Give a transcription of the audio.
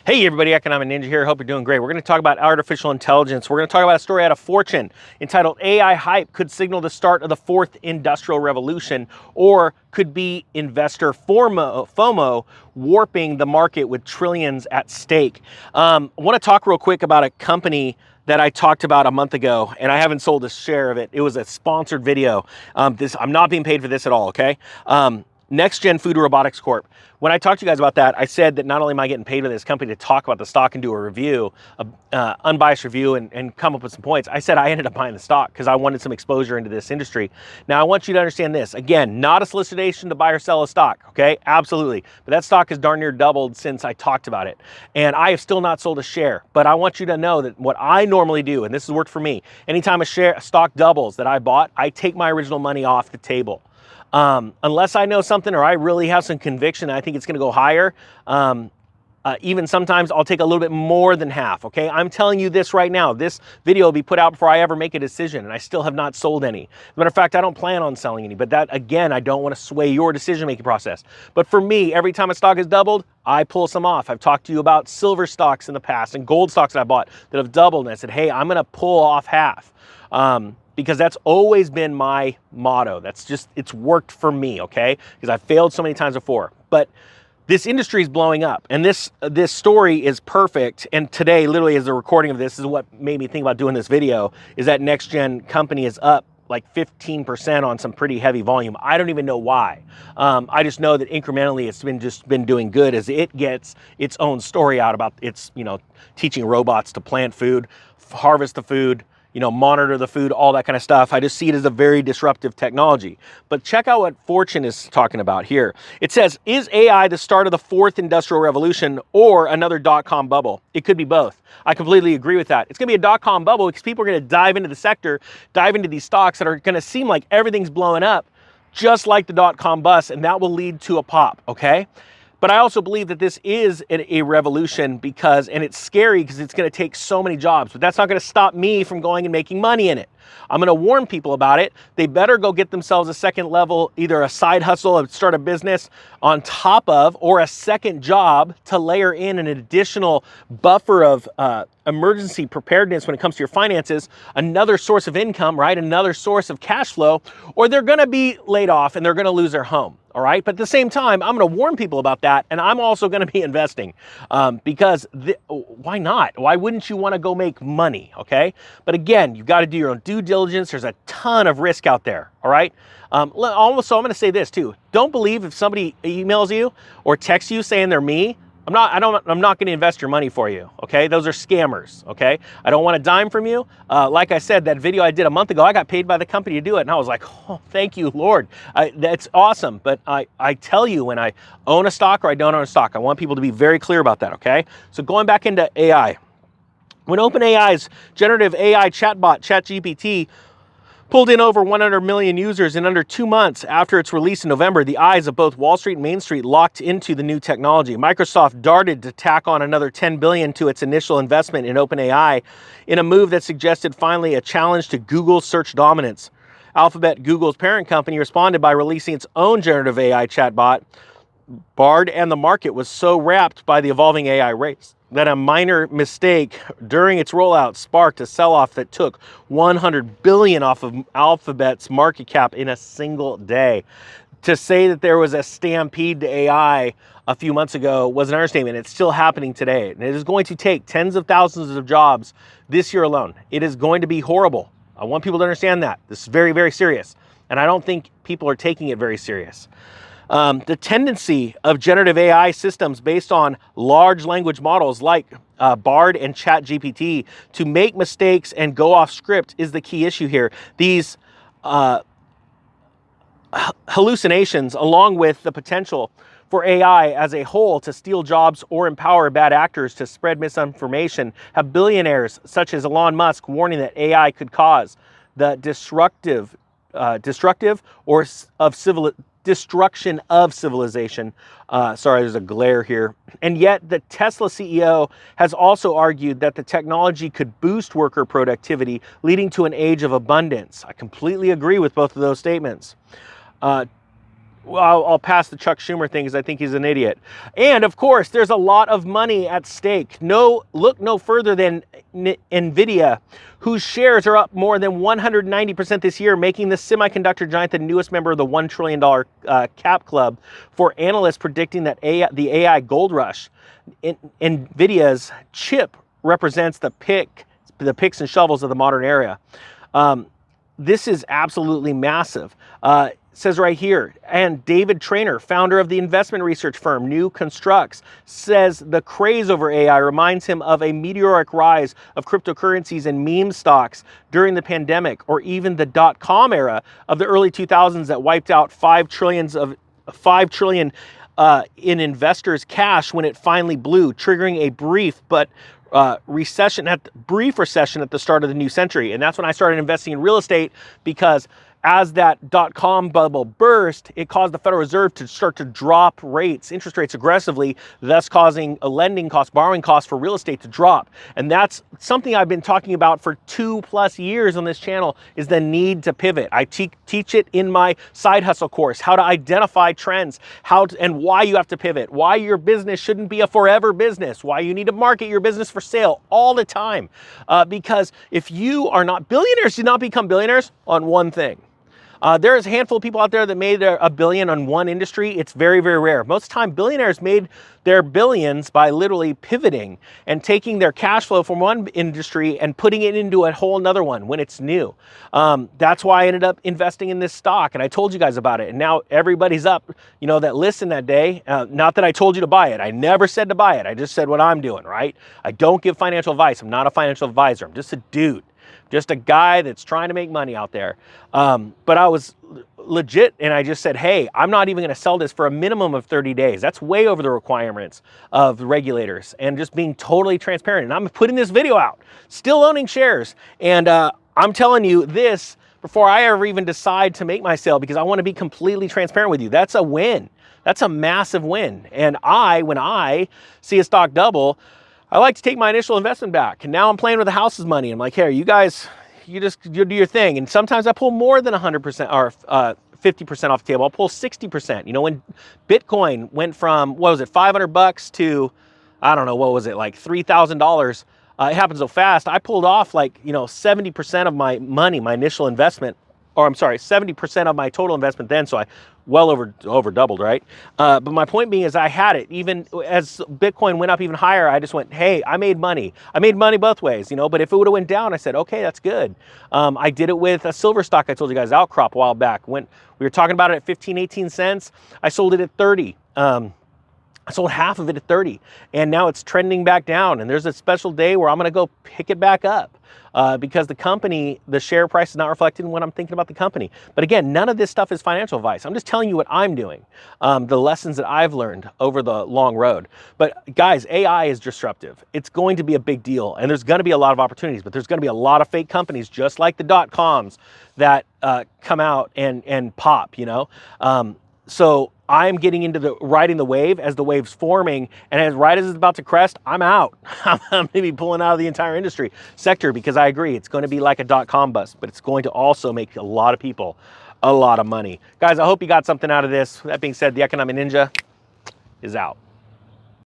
Hey everybody, Economic Ninja here. Hope you're doing great. We're going to talk about artificial intelligence. We're going to talk about a story out of Fortune entitled AI Hype Could Signal the Start of the Fourth Industrial Revolution, or could be investor FOMO warping the market with trillions at stake. I want to talk real quick about a company that I talked about a month ago, and I haven't sold a share of it. It was a sponsored video. I'm not being paid for this at all, okay? Next Gen Food Robotics Corp. When I talked to you guys about that, I said that not only am I getting paid by this company to talk about the stock and do a review, unbiased review, and come up with some points, I said I ended up buying the stock because I wanted some exposure into this industry. Now, I want you to understand this. Again, not a solicitation to buy or sell a stock, okay? Absolutely. But that stock has darn near doubled since I talked about it. And I have still not sold a share. But I want you to know that what I normally do, and this has worked for me, anytime a stock doubles that I bought, I take my original money off the table. Unless I know something or I really have some conviction, I think it's going to go higher. Even sometimes I'll take a little bit more than half, okay? I'm telling you this right now. This video will be put out before I ever make a decision, and I still have not sold any. As a matter of fact, I don't plan on selling any, but that, again, I don't want to sway your decision-making process. But for me, every time a stock has doubled, I pull some off. I've talked to you about silver stocks in the past and gold stocks that I bought that have doubled, and I said, hey, I'm going to pull off half. Because that's always been my motto. That's just, it's worked for me, okay? Because I've failed so many times before. But this industry is blowing up, and this story is perfect. And today, literally as a recording of this, is what made me think about doing this video, is that Next Gen company is up like 15% on some pretty heavy volume. I don't even know why. I just know that incrementally it's been doing good as it gets its own story out about its, teaching robots to plant food, harvest the food, monitor the food, all that kind of stuff. I just see it as a very disruptive technology. But check out what Fortune is talking about here. It says, is AI the start of the fourth industrial revolution or another dot-com bubble? It could be both. I completely agree with that. It's going to be a dot-com bubble because people are going to dive into the sector, dive into these stocks that are going to seem like everything's blowing up, just like the dot-com bust, and that will lead to a pop, okay? But I also believe that this is a revolution and it's scary because it's going to take so many jobs. But that's not going to stop me from going and making money in it. I'm going to warn people about it. They better go get themselves a second level, either a side hustle or start a business on top of, or a second job to layer in an additional buffer of emergency preparedness when it comes to your finances, another source of income, right? Another source of cash flow, or they're going to be laid off and they're going to lose their home. All right. But at the same time, I'm going to warn people about that. And I'm also going to be investing because why not? Why wouldn't you want to go make money? Okay. But again, you've got to do your own due diligence. There's a ton of risk out there. All right. Also, I'm going to say this too. Don't believe if somebody emails you or texts you saying they're me. I'm not going to invest your money for you, okay? Those are scammers, okay? I don't want a dime from you. Like I said, that video I did a month ago, I got paid by the company to do it, and I was like, oh, thank you, Lord. That's awesome, but I tell you when I own a stock or I don't own a stock. I want people to be very clear about that, okay? So going back into AI, when OpenAI's generative AI chatbot, ChatGPT, pulled in over 100 million users in under 2 months after its release in November, the eyes of both Wall Street and Main Street locked into the new technology. Microsoft darted to tack on another $10 billion to its initial investment in OpenAI in a move that suggested finally a challenge to Google's search dominance. Alphabet, Google's parent company, responded by releasing its own generative AI chatbot. Bard, and the market was so wrapped by the evolving AI race that a minor mistake during its rollout sparked a sell-off that took $100 billion off of Alphabet's market cap in a single day. To say that there was a stampede to AI a few months ago was an understatement. It's still happening today, and it is going to take tens of thousands of jobs this year alone. It is going to be horrible. I want people to understand that. This is very, very serious, and I don't think people are taking it very serious. The tendency of generative AI systems based on large language models like Bard and ChatGPT to make mistakes and go off script is the key issue here. These hallucinations, along with the potential for AI as a whole to steal jobs or empower bad actors to spread misinformation, have billionaires such as Elon Musk warning that AI could cause the destruction of civilization. Sorry, there's a glare here. And yet the Tesla CEO has also argued that the technology could boost worker productivity, leading to an age of abundance. I completely agree with both of those statements. Well, I'll pass the Chuck Schumer thing because I think he's an idiot. And of course, there's a lot of money at stake. Look no further than NVIDIA, whose shares are up more than 190% this year, making the semiconductor giant the newest member of the $1 trillion cap club, for analysts predicting that the AI gold rush. NVIDIA's chip represents the picks and shovels of the modern era. This is absolutely massive. Says right here, and David Traynor, founder of the investment research firm New Constructs, says the craze over AI reminds him of a meteoric rise of cryptocurrencies and meme stocks during the pandemic, or even the dot-com era of the early 2000s that wiped out $5 trillion in investors' cash when it finally blew, triggering a brief recession at the start of the new century. And that's when I started investing in real estate, because as that dot-com bubble burst, it caused the Federal Reserve to start to drop interest rates aggressively, thus causing a borrowing costs for real estate to drop. And that's something I've been talking about for 2+ years on this channel, is the need to pivot. I teach it in my side hustle course, how to identify trends, and why you have to pivot, why your business shouldn't be a forever business, why you need to market your business for sale all the time. Because if you are not billionaires, do not become billionaires on one thing. There's a handful of people out there that made $1 billion on one industry. It's very, very rare. Most of the time, billionaires made their billions by literally pivoting and taking their cash flow from one industry and putting it into a whole another one when it's new. That's why I ended up investing in this stock, and I told you guys about it. And now everybody's up, that listened that day. Not that I told you to buy it. I never said to buy it. I just said what I'm doing, right? I don't give financial advice. I'm not a financial advisor. I'm just a dude. Just a guy that's trying to make money out there. But I was legit, and I just said, hey, I'm not even going to sell this for a minimum of 30 days. That's way over the requirements of the regulators, and just being totally transparent. And I'm putting this video out, still owning shares. And I'm telling you this before I ever even decide to make my sale, because I want to be completely transparent with you. That's a win. That's a massive win. And when I see a stock double, I like to take my initial investment back. And now I'm playing with the house's money. I'm like, here, you guys, you do your thing. And sometimes I pull more than 100% or 50% off the table. I'll pull 60%. When Bitcoin went from, what was it, $500 to, I don't know, what was it, like $3,000. It happened so fast. I pulled off 70% of my money, my initial investment, or I'm sorry, 70% of my total investment then. So I well over doubled, right? But my point being is I had it. Even as Bitcoin went up even higher, I just went, hey, I made money. I made money both ways, but if it would have went down, I said, okay, that's good. I did it with a silver stock I told you guys, Outcrop, a while back. When we were talking about it at 15, 18 cents, I sold it at 30. I sold half of it at 30, and now it's trending back down. And there's a special day where I'm going to go pick it back up because the share price is not reflecting what I'm thinking about the company. But again, none of this stuff is financial advice. I'm just telling you what I'm doing, the lessons that I've learned over the long road. But guys, AI is disruptive. It's going to be a big deal, and there's going to be a lot of opportunities, but there's going to be a lot of fake companies, just like the dot-coms that come out and pop, So I'm getting into riding the wave as the wave's forming, and as it's about to crest, I'm out. I'm going to be pulling out of the entire industry sector, because I agree, it's going to be like a dot-com bust, but it's going to also make a lot of people a lot of money. Guys, I hope you got something out of this. That being said, the Economic Ninja is out.